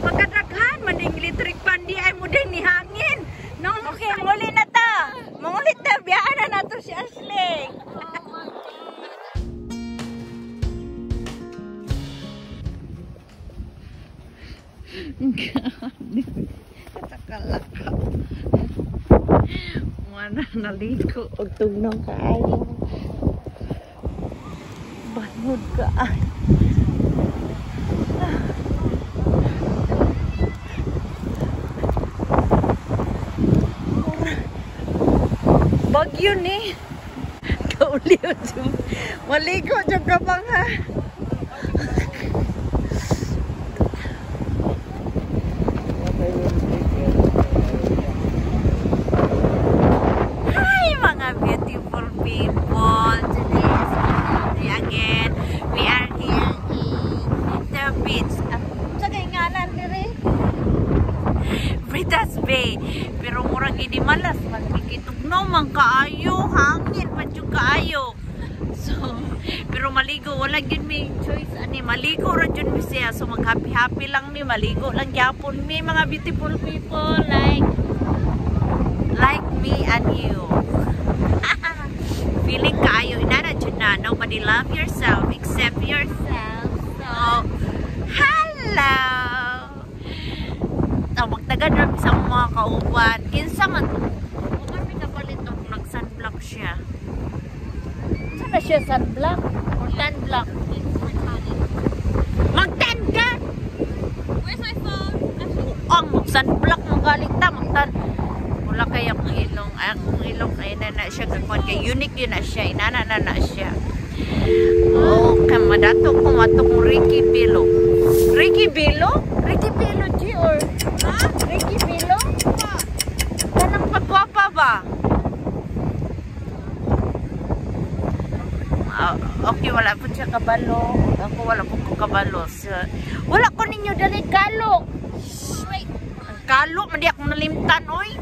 Pagkadaghan, manding electric pan di ay mo din ni hangin. No, okay, muli na ta. Mangulit na, biyaan na nato si Ashley. Katalaka. Mana naligo og tugnaw kaayo. Banod kaayo. Bagyo ni. Kauliw jud. Maligo jud ka bang ha. Hi mga beautiful people. Today is Monday again. We are here in the beach. Sa kay ngalan dire? Britas Bay. Pero murag ini malas magkikitugnaw man kaayo, hangin pa jud kaayo. So, pero maligo wala gyud may choice ani maligo ra jud mi siya. So mag-happy lang ni maligo lang gyapon mi mga beautiful people like me and you. Feeling kaayo inana jud na nobody love yourself except yourself. So, hello. Magtagan rin sa mga kauban. Kinsa man to? Kung kami kapalit ito, nag-sunblock siya. Saan na siya sunblock? Or tan-block? Mag-tan-gan! Where's my phone? Ang mag-sunblock mo galing ta. Mag-tan. Wala kaya akong ilong. Akong ilong kaya na siya. Kaya unique yun na siya. Inana na siya. Oh, kamadato ko matok mo Ricky Bilo. Ricky Bilo? Ricky Bilo, G, or... Ha? Ricky Bilo? Kanang pagwapa ba? Okay, wala po siya kabalo. Ako wala po ko kabalo. Wala ko ninyo dali kalo. Wait. Ang kalo, madi akong nalimtan, oy.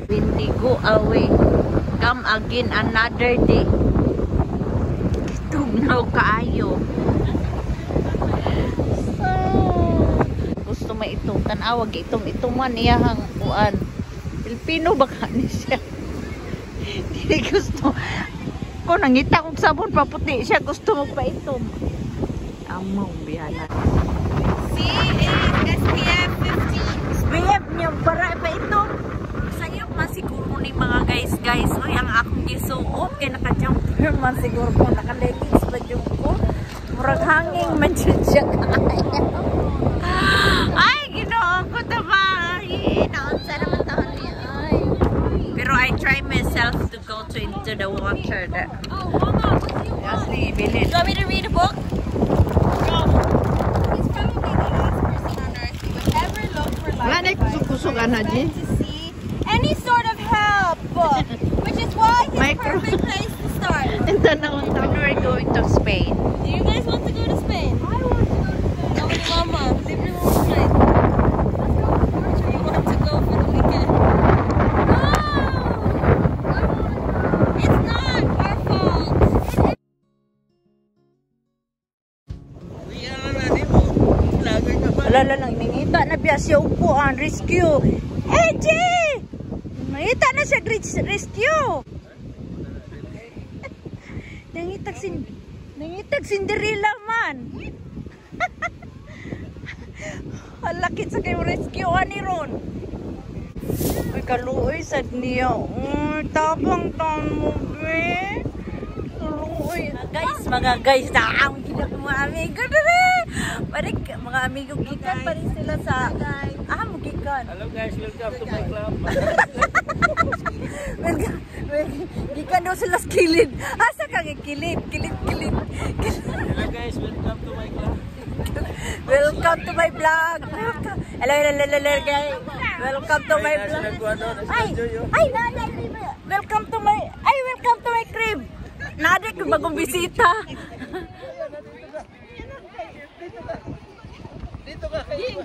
Windigo away. Come again another day. Tugnaw kaayo. Gusto may itong tanawag itong man iyahang kuan. Pilipino baka ni siya. Dili gusto. Ko nangita kog sabon paputi siya gusto mo pa itong. Amaw biyana. See, SPF 50. SPF niya para pa itong. Sayop man siguro ni mga guys. Oy, ang akong gisuot kay naka-jumper man siguro ko naka-leggings pa jud ko. Murag hanging man jud siya. Ay, Ginoo ko ta ba? Naunsa naman taon niya. Ay. Pero I try myself to go into the water. Oh, mama, Ashley, bilhin. Do you want me to read a book? No. He's probably the last person on earth who would ever look for life. Wala na kusog-kusogan na, G. To see any sort of help, which is why it's a perfect place to start. And then we're going to Spain. Do you guys want to go to Spain? I want to go to Spain. Go with Mama. Live your little life. Let's go to Portugal. You want to go for the weekend? No! It's not our fault. Wala lang nangita na biya siya upuan rescue. AJ! Nangita na siya rescue. Nangitag Cinderella man. Halakit sa kayo rescue ani ron. Ay kaluoy sad niya. Tabang tan mo be. Kaluoy. Mga guys, naang gina ko mga amigo dere. Parik mga amigo gikan pa rin sila sa mugikan. Hello guys, welcome to my club. Gikan daw sila sa kilid. Asa ka kilid? Hello guys, welcome to my club. Welcome to my vlog. Hello guys. Welcome to my vlog. Welcome to my crib. Nadik ko bagong bisita. Dito ka kayo.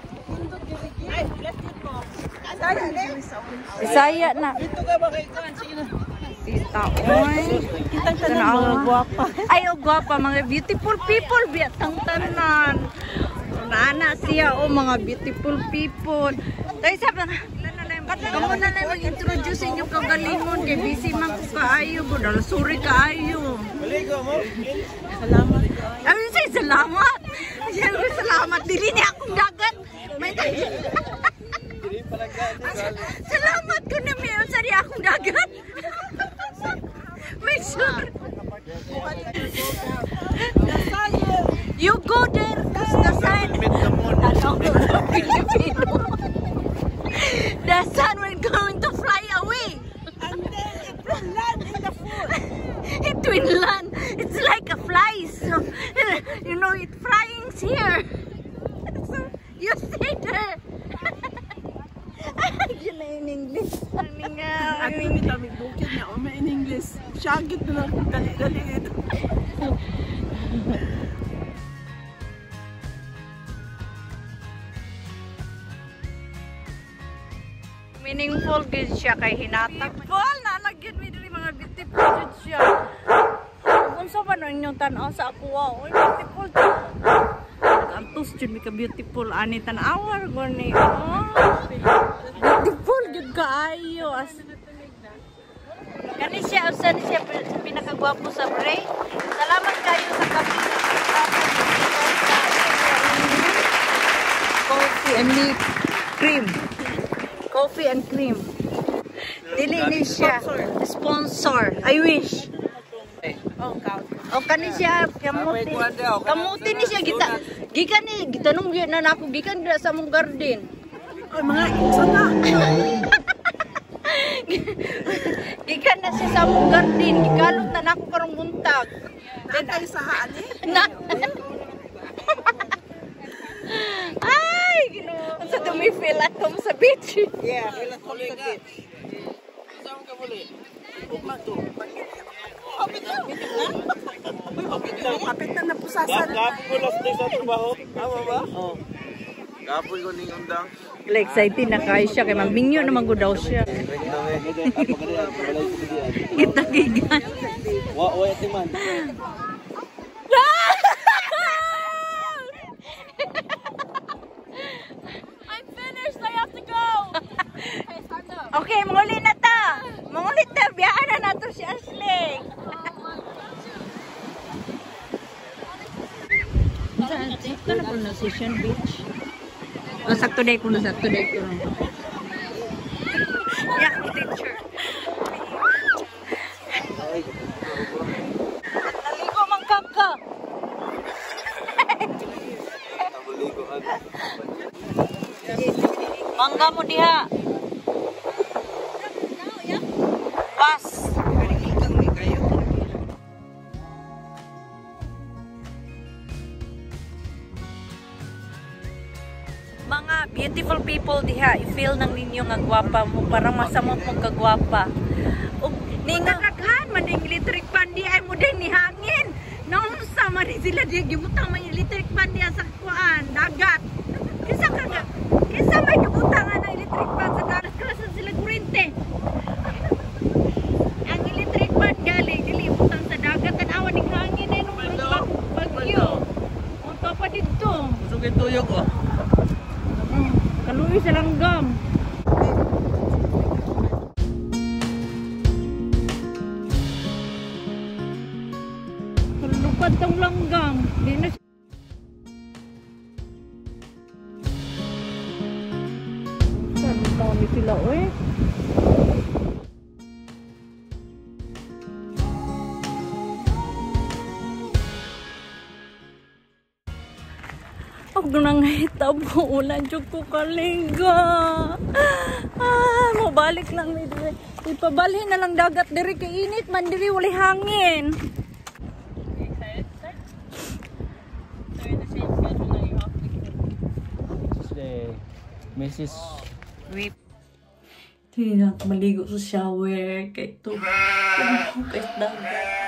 Ay, let's go. Bisaya na. Dito ka ba kayo? Sige na. Tita, oy. Kitang tanan mga gwapa. Ay, o gwapa, mga beautiful people. Biatang tanan. Nana siya, oh mga beautiful people. Tayo sabi na, kamu na lang mag-introduce inyong kagalingon kay busy man ko kaayo, budal sorry kaayo. Salamat. Ay, say salamat. Siyempre salamat dili ni akong dagat. May salamat ko na may sari akong dagat. Make sure. You go there, cause the sun. The sun will going to fly away. And then it will land in the food. It will land. It's like a fly. So, you know, it flying here. So, you stay there. Yun na in English. At kami bukid niya, in English. Syagit na lang kung dali-dali ito. Meaningful gid siya kay hinatag. Beautiful na lagyan mi diri mga beautiful gid siya. Unsa ba no inyong tan-aw sa ako? Oy, beautiful. Antus jud mi ka beautiful ani tan-awar goni. Oh. Beautiful gid kaayo as. Kani siya usa ni siya pinakagwapo sa Bray. Salamat kayo sa kape. Coffee and cream. Coffee and cream. Dili ni siya sponsor. I wish. O kani siya kamuti. Kamuti ni siya gikan ni gitanong gyud na nako gikan dira sa mong garden. Ay, mga sana. Gikan na siya sa mong garden. Gikalot na nako karong buntag. Natay sa haan eh. Na. Ay, Ginoo. Sa dumi feel at home sa beach. Yeah, feel at home sa beach. Saan ka muli? Bukma to. Kapit na napusasan. Gapon ko last day sa trabaho. Tama ba? Oo. Gapon ko ning undang. Excited na kayo siya kay magbingyo naman ko daw siya. Gitagigan. Wa ati man. I'm finished. I have to go. Okay, stand up. Okay, muli na ta. Muli ta. Biyaan na nato si Ashley. Sakto na po na Session Beach. O, sakto day ko na. Sakto day ko na. Yeah, teacher. Naligo mang kaka. Mangga mo diha. Pas. Mga beautiful people diha, i-feel nang ninyo nga gwapa mo, parang masamot mong kagwapa. Ninga kaghan man ding electric fan di ay mo din ni hangin. Nung sama rin sila di gibutang may electric fan diha sa kuan, dagat. Kinsa may gibutangan ng electric fan sa dagat kalasan sila kurente. Ang electric fan gali dili butang sa dagat kan awan ning hangin ay nung bagyo. Unta pa didto. Sugid tuyok oh. Kaluoy sa langgam. Kalupad tong langgam. Di na saan kami sila eh? Ako nang hitabo ulan jud ko kalingga. Mo balik lang mi dire. Ipabalhin na lang dagat diri kay init man diri wala hangin. Mrs. Whip. Tingnan maligo sa shower kay to. Kay dagat.